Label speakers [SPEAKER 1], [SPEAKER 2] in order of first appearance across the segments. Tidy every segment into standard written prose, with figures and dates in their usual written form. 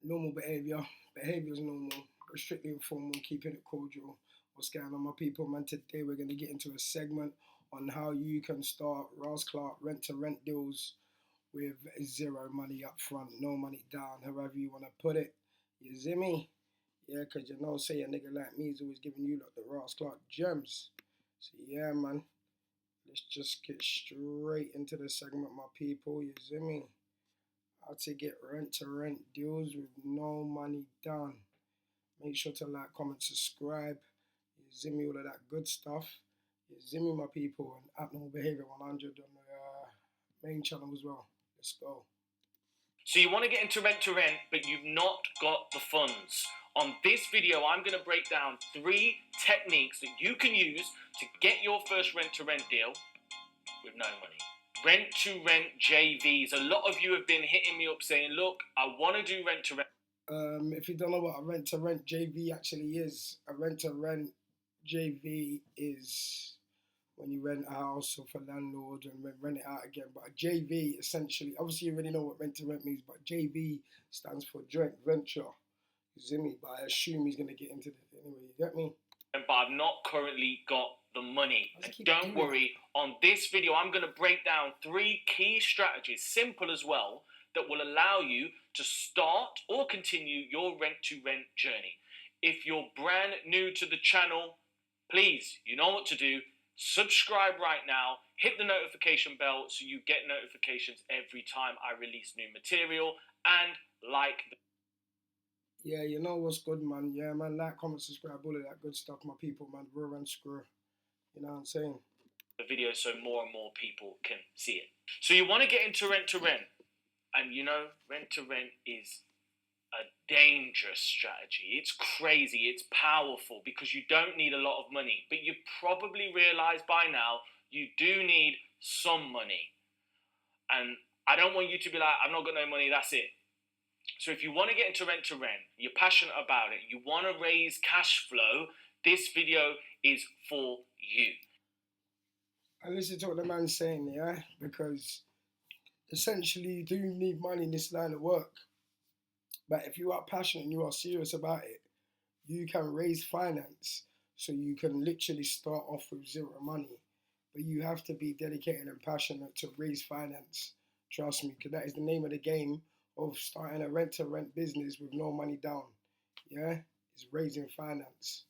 [SPEAKER 1] Normal behaviour. Behaviour is normal, but strictly informal, keeping it cordial. What's going on, my people? Man, today we're going to get into a segment on how you can start Ross Clark rent to rent deals with zero money up front, no money down, however you want to put it. You see me? Yeah, because you know, say a nigga like me is always giving you like the Ross Clark gems. So, yeah, man, let's just get straight into the segment, my people. You see me? How to get rent to rent deals with no money down. Make sure to like, comment, subscribe. You see me, all of that good stuff. You see me, my people, and Abnormal Behavior 100 on the main channel as well. Let's go.
[SPEAKER 2] So you want to get into rent to rent, but you've not got the funds. On this video, I'm going to break down 3 techniques that you can use to get your first rent to rent deal with no money. Rent to rent JVs. A lot of you have been hitting me up saying, look, I want to do rent to rent.
[SPEAKER 1] If you don't know what a rent to rent JV actually is, a rent to rent JV is when you rent a house off a landlord and rent it out again. But a JV essentially, obviously you already know what rent to rent means, but JV stands for joint venture. You see me? But I assume he's gonna get into this anyway. You get me?
[SPEAKER 2] But I've not currently got the money. And don't worry, on this video I'm going to break down 3 key strategies, simple as well, that will allow you to start or continue your rent to rent journey. If you're brand new to the channel, please, you know what to do. Subscribe right now, hit the notification bell so you get notifications every time I release new material, and like the
[SPEAKER 1] Yeah, you know what's good, man. Yeah, man, like, comment, subscribe, all of that good stuff, my people, man. Real and screw. You know what I'm saying?
[SPEAKER 2] the video so more and more people can see it. So you want to get into rent to rent, and you know, rent to rent is a dangerous strategy. It's crazy, it's powerful because you don't need a lot of money, but you probably realize by now you do need some money. And I don't want you to be like, I've not got no money, that's it. So if you want to get into rent to rent, you're passionate about it, you want to raise cash flow, this video is for you.
[SPEAKER 1] And listen to what the man's saying, yeah? Because essentially you do need money in this line of work. But if you are passionate and you are serious about it, you can raise finance so you can literally start off with zero money. But you have to be dedicated and passionate to raise finance. Trust me, because that is the name of the game of starting a rent to rent business with no money down. Yeah? It's raising finance.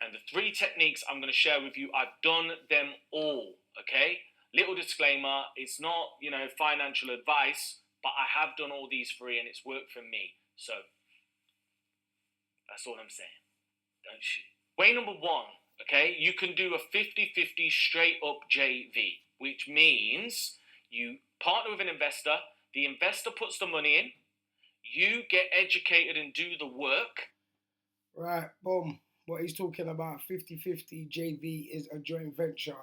[SPEAKER 2] And the 3 techniques I'm going to share with you, I've done them all, okay? Little disclaimer, it's not, financial advice, but I have done all these 3 and it's worked for me. So, that's all I'm saying. Don't shoot. Way number 1, okay? You can do a 50-50 straight up JV, which means you partner with an investor, the investor puts the money in, you get educated and do the work.
[SPEAKER 1] Right, boom. What he's talking about, 50-50 JV is a joint venture.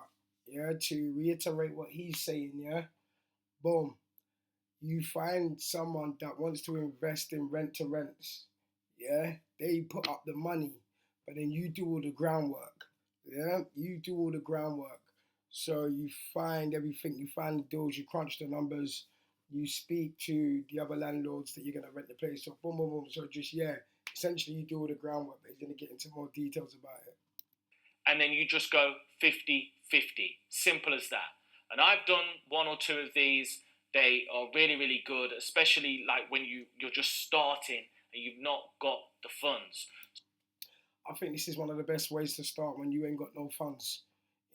[SPEAKER 1] Yeah, to reiterate what he's saying, yeah? Boom. You find someone that wants to invest in rent to rents. Yeah, they put up the money, but then you do all the groundwork. Yeah, you do all the groundwork. So you find everything, you find the deals, you crunch the numbers, you speak to the other landlords that you're gonna rent the place. So boom, boom, boom. So just essentially you do all the groundwork, but he's gonna get into more details about it.
[SPEAKER 2] And then you just go 50-50. Simple as that. And I've done 1 or 2 of these. They are really, really good, especially like when you're just starting and you've not got the funds.
[SPEAKER 1] I think this is one of the best ways to start when you ain't got no funds.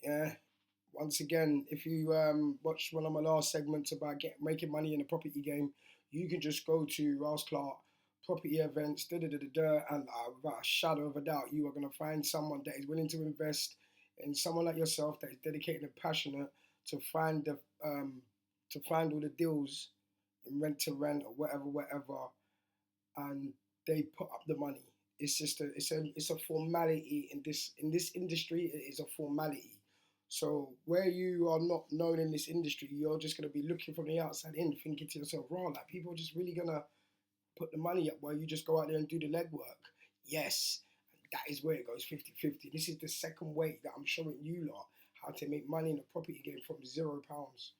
[SPEAKER 1] Yeah. Once again, if you watch one of my last segments about making money in the property game, you can just go to Ross Clark property events, and without a shadow of a doubt, you are going to find someone that is willing to invest in someone like yourself that is dedicated and passionate to find all the deals in rent to rent or whatever, and they put up the money. It's just it's a formality in this industry. It is a formality. So where you are not known in this industry, you're just gonna be looking from the outside in, thinking to yourself, "Raw, like people are just really gonna put the money up while you just go out there and do the legwork." Yes, that is where it goes 50-50. This is the second way that I'm showing you lot how to make money in the property game from £0.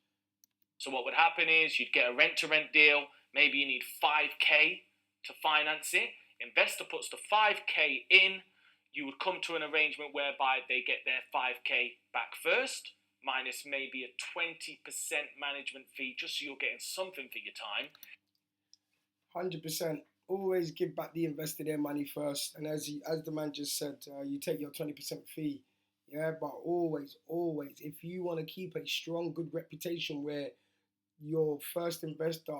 [SPEAKER 2] So what would happen is you'd get a rent to rent deal. Maybe you need 5k to finance it. Investor puts the 5k in. You would come to an arrangement whereby they get their 5k back first, minus maybe a 20% management fee, just so you're getting something for your time.
[SPEAKER 1] 100%. Always give back the investor their money first, and as the man just said, you take your 20% fee. Yeah, but always, if you want to keep a strong, good reputation where your first investor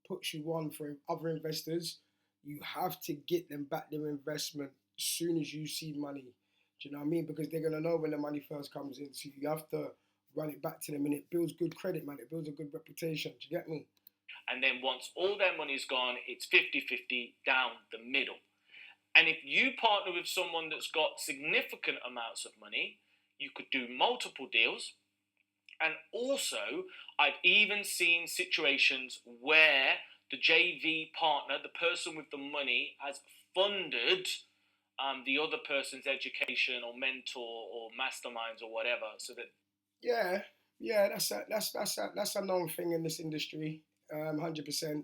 [SPEAKER 1] puts you on for other investors, you have to get them back their investment as soon as you see money. Do you know what I mean? Because they're gonna know when the money first comes in, so you have to run it back to them, and it builds good credit, man. It builds a good reputation. Do you get me?
[SPEAKER 2] And then once all their money's gone, it's 50-50 down the middle. And if you partner with someone that's got significant amounts of money, you could do multiple deals. And also, I've even seen situations where the JV partner, the person with the money, has funded the other person's education or mentor or masterminds or whatever, so that
[SPEAKER 1] Yeah, yeah, that's a known thing in this industry, 100%.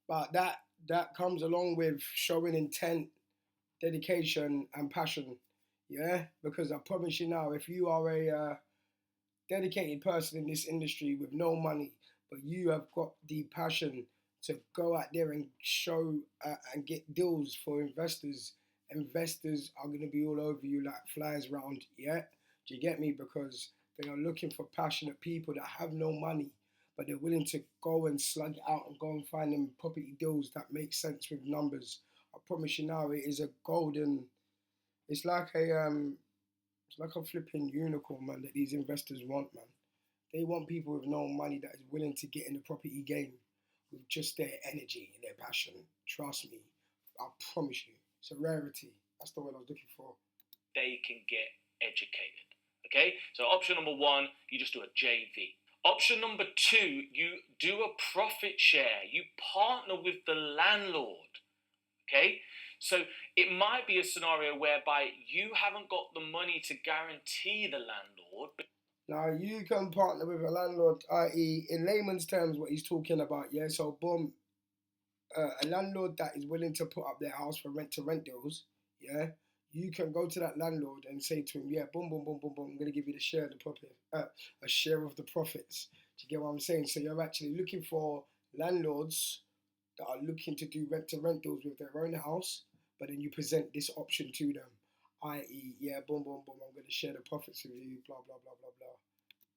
[SPEAKER 1] But that comes along with showing intent, dedication, and passion. Yeah, because I promise you now, if you are a dedicated person in this industry with no money, but you have got the passion to go out there and show and get deals for investors, investors are going to be all over you like flies round. Yeah, do you get me? Because they are looking for passionate people that have no money, but they're willing to go and slug it out and go and find them property deals that make sense with numbers. I promise you now, it is a golden. It's like a flipping unicorn, man, that these investors want, man. They want people with no money that is willing to get in the property game with just their energy and their passion. Trust me, I promise you, it's a rarity. That's the word I was looking for.
[SPEAKER 2] they can get educated. Okay, so option number one, you just do a JV. Option number two, you do a profit share. You partner with the landlord. Okay, so it might be a scenario whereby you haven't got the money to guarantee the landlord.
[SPEAKER 1] Now you can partner with a landlord, i.e., in layman's terms, what he's talking about. Yeah, so boom, a landlord that is willing to put up their house for rent to rent deals. Yeah, you can go to that landlord and say to him, yeah, boom, boom, boom, boom, boom, I'm gonna give you the share of the profit, a share of the profits. Do you get what I'm saying? So you're actually looking for landlords that are looking to do rent to rent deals with their own house, but then you present this option to them, i.e., yeah, boom, boom, boom, I'm going to share the profits with you, blah, blah, blah, blah, blah.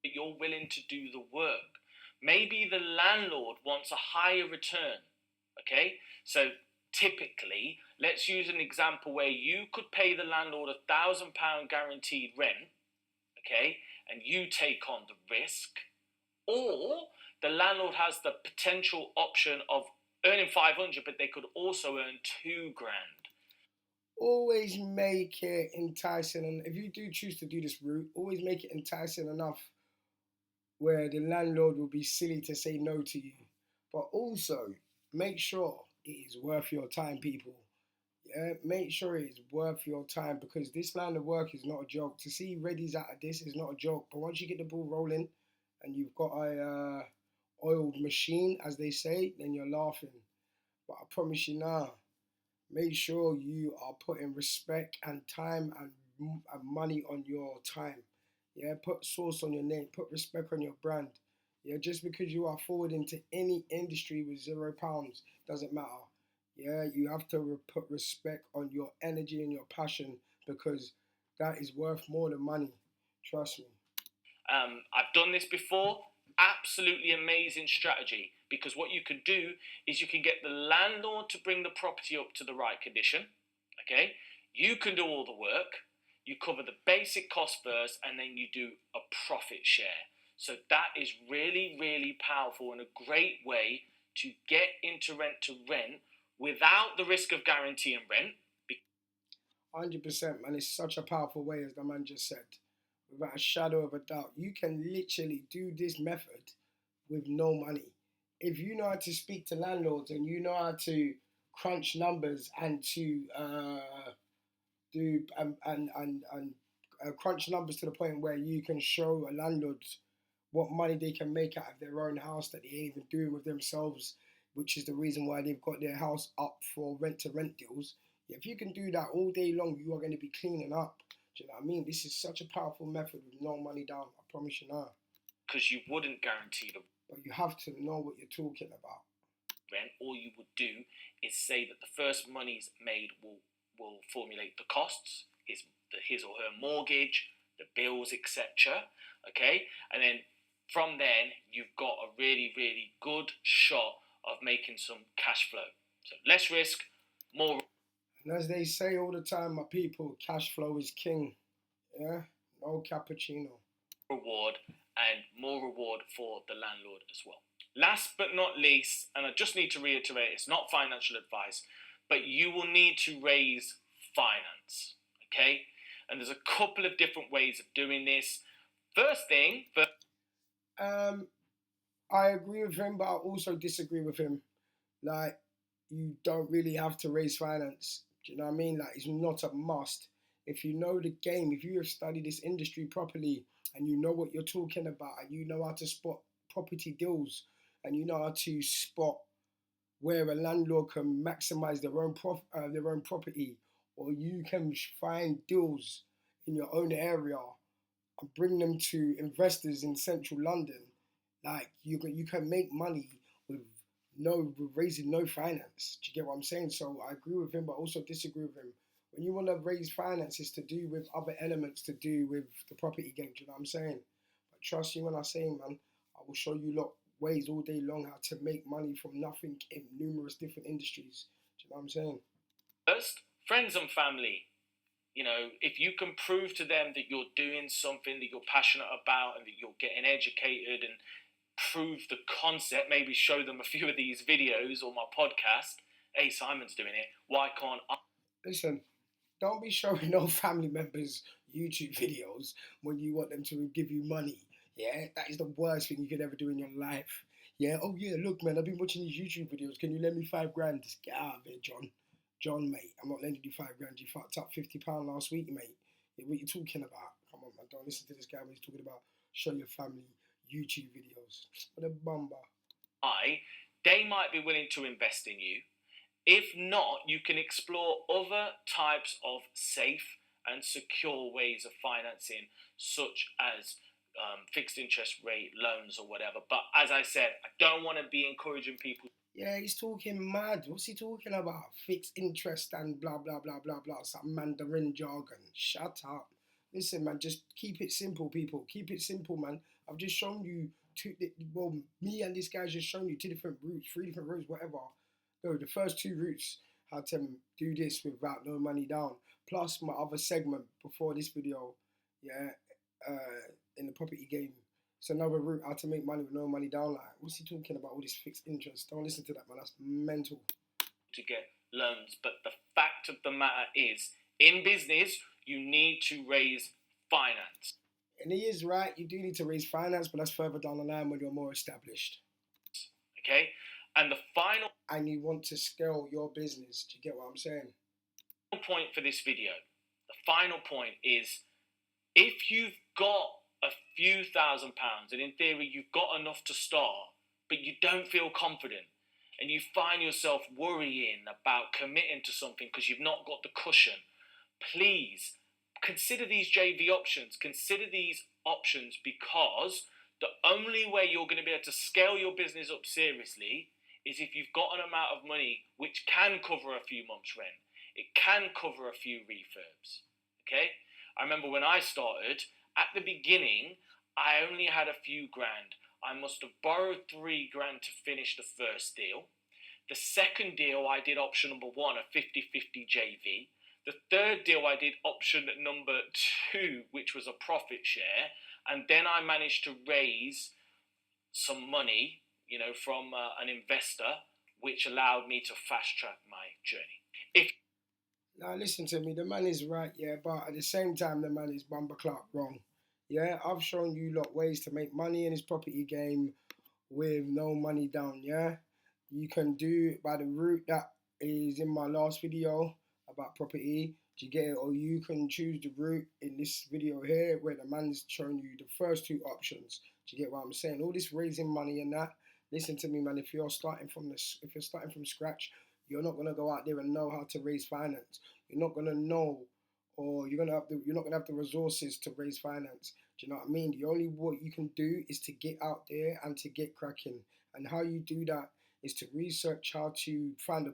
[SPEAKER 2] You're willing to do the work. Maybe the landlord wants a higher return. Okay, so typically, let's use an example where you could pay the landlord £1,000 guaranteed rent, okay, and you take on the risk, or the landlord has the potential option of earning 500, but they could also earn 2 grand.
[SPEAKER 1] Always make it enticing, and if you do choose to do this route, always make it enticing enough where the landlord will be silly to say no to you. But also, make sure it is worth your time, people. Yeah, make sure it is worth your time because this line of work is not a joke. To see readies out of this is not a joke. But once you get the ball rolling and you've got a oiled machine, as they say, then you're laughing. But I promise you now, make sure you are putting respect and time and money on your time. Yeah, put sauce on your name, put respect on your brand. Yeah, just because you are forward into any industry with £0 doesn't matter. Yeah, you have to put respect on your energy and your passion because that is worth more than money. Trust me.
[SPEAKER 2] I've done this before. Absolutely amazing strategy because what you can do is you can get the landlord to bring the property up to the right condition. Okay, you can do all the work, you cover the basic cost first, and then you do a profit share. So that is really, really powerful and a great way to get into rent to rent without the risk of guaranteeing rent.
[SPEAKER 1] 100%, man. It's such a powerful way, as the man just said. Without a shadow of a doubt. You can literally do this method with no money. If you know how to speak to landlords and you know how to crunch numbers and to do crunch numbers to the point where you can show a landlord what money they can make out of their own house that they ain't even doing with themselves. which is the reason why they've got their house up for rent-to-rent deals. Yeah, if you can do that all day long, you are going to be cleaning up. Do you know what I mean? This is such a powerful method with no money down. I promise you now.
[SPEAKER 2] Because you wouldn't guarantee the
[SPEAKER 1] But you have to know what you're talking about.
[SPEAKER 2] rent. All you would do is say that the first monies made will formulate the costs, his or her mortgage, the bills, etc. Okay, and then from then you've got a really, really good shot of making some cash flow. So less risk, more.
[SPEAKER 1] And as they say all the time, my people, cash flow is king. Yeah, no cappuccino.
[SPEAKER 2] Reward, and more reward for the landlord as well. Last but not least, and I just need to reiterate, it's not financial advice, but you will need to raise finance. Okay, and there's a couple of different ways of doing this. First thing,
[SPEAKER 1] I agree with him, but I also disagree with him. Like, you don't really have to raise finance. Do you know what I mean? Like, it's not a must. If you know the game, if you have studied this industry properly, and you know what you're talking about, and you know how to spot property deals, and you know how to spot where a landlord can maximize their own property, or you can find deals in your own area and bring them to investors in central London. Like, you can make money with with raising no finance. Do you get what I'm saying? So I agree with him, but also disagree with him. When you want to raise finances to do with other elements to do with the property game, do you know what I'm saying? But trust me when I say, man, I will show you lot ways all day long how to make money from nothing in numerous different industries. Do you know what I'm saying?
[SPEAKER 2] first, friends and family. You know, if you can prove to them that you're doing something that you're passionate about and that you're getting educated, and prove the concept, maybe show them a few of these videos or my podcast. Hey, Simon's doing it. Why can't I?
[SPEAKER 1] Listen, don't be showing no family members YouTube videos when you want them to give you money. Yeah, that is the worst thing you could ever do in your life. Yeah, oh yeah, look, man, I've been watching these YouTube videos. Can you lend me £5? Just get out of here, John. John, mate, I'm not lending you £5. You fucked up £50 last week, mate. Yeah, what you talking about? Come on, man, don't listen to this guy when he's talking about show your family YouTube videos. What a bumper.
[SPEAKER 2] They might be willing to invest in you. If not, you can explore other types of safe and secure ways of financing, such as fixed interest rate loans or whatever. But as I said, I don't want to be encouraging people.
[SPEAKER 1] Yeah, he's talking mad. What's he talking about? Fixed interest and blah, blah, blah, blah, blah. Some Mandarin jargon. Shut up. Listen, man, just keep it simple, people. Keep it simple, man. I've just shown you me and this guy's just shown you 2 different routes, 3 different routes, whatever. No, the first 2 routes, how to do this without no money down. Plus my other segment before this video, yeah, in the property game. It's another route how to make money with no money down. Like, what's he talking about? All this fixed interest. Don't listen to that, man. That's mental.
[SPEAKER 2] To get loans, but the fact of the matter is, in business, you need to raise finance.
[SPEAKER 1] And he is right. You do need to raise finance, but that's further down the line when you're more established.
[SPEAKER 2] Okay, and the final.
[SPEAKER 1] And you want to scale your business. Do you get what I'm saying?
[SPEAKER 2] Point for this video. The final point is, if you've got a few £1,000, and in theory you've got enough to start, but you don't feel confident, and you find yourself worrying about committing to something because you've not got the cushion, please consider these JV options. Consider these options, because the only way you're going to be able to scale your business up seriously is if you've got an amount of money which can cover a few months' rent. It can cover a few refurbs. Okay? I remember when I started, at the beginning, I only had a few grand. I must have borrowed £3 grand to finish the first deal. The second deal, I did option number 1, a 50-50 JV. The third deal, I did option number 2, which was a profit share. And then I managed to raise some money, you know, from an investor, which allowed me to fast track my journey.
[SPEAKER 1] Now listen to me, the man is right, yeah, but at the same time, the man is bumper clock wrong. Yeah, I've shown you lot ways to make money in this property game with no money down, yeah? You can do it by the route that is in my last video about property. Do you get it? Or you can choose the route in this video here where the man's showing you the first 2 options. Do you get what I'm saying? All this raising money and that, Listen to me, man. If you're starting from this, if you're starting from scratch, you're not gonna go out there and know how to raise finance. You're not gonna know, or you're not gonna have the resources to raise finance. Do you know what I mean? The only what you can do is to get out there and to get cracking. And how you do that is to research how to find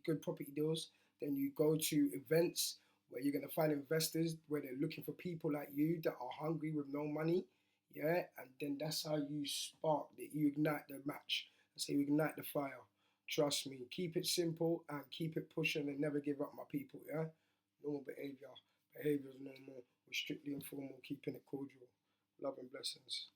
[SPEAKER 1] good property deals. Then you go to events where you're gonna find investors where they're looking for people like you that are hungry with no money. Yeah, and then that's how you ignite the match. I say you ignite the fire. Trust me. Keep it simple and keep it pushing and never give up, my people. Yeah, normal behavior. Behavior is normal. We're strictly informal, keeping it cordial. Love and blessings.